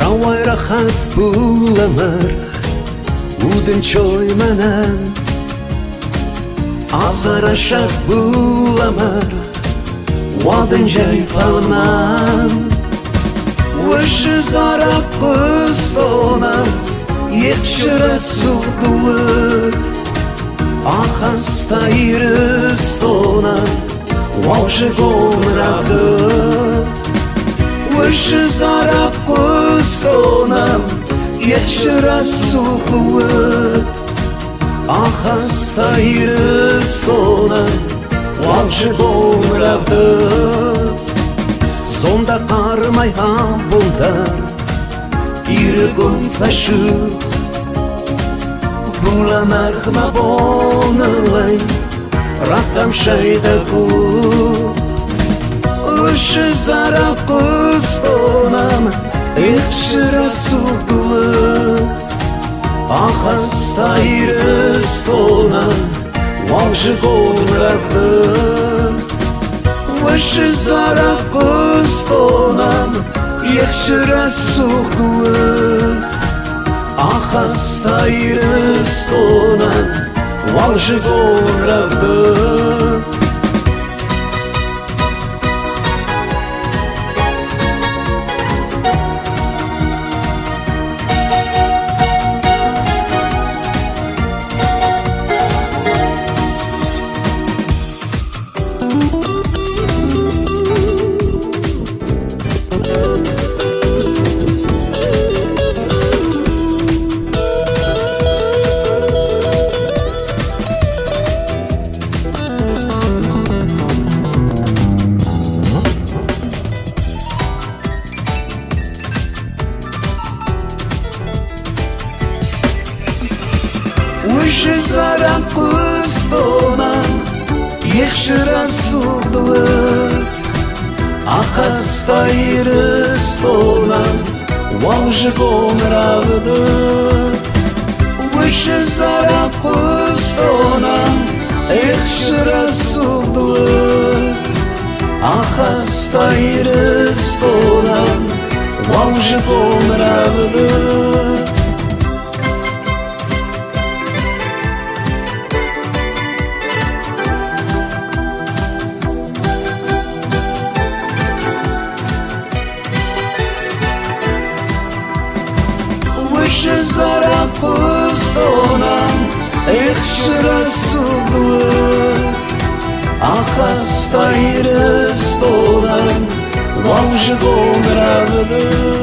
Rawayra khas bulamar Udin choy manan Azara shak bulamar Wadin jay falman Wish zara qustona Yekshira suqduwar Akhasta iristona Wawshe gomravda Wish zara qustona Yekshira suqduwar Akhasta iristona Wawshe gomravda Zonda qarmay ham bundar Irgun fashu Bulamar khmabonlay Rakam shayda ku Ush zara qustonam Ikhshira suqdular Akhasta iristonam Wawshe gomravda Wish zara qustonam Yekshira suqduwar Akhasta iristonam Wawshe gomravda Wish zara qustonam Yekshira suqduwar Akhasta iristonam Wawshe gomravda Wish zara qustonam Yekshira suqduwar Akhasta iristonam Wawshe gomravda Wish zara qustonam Ikhshira suqduwar Akhasta iristonam Wawshe gomravda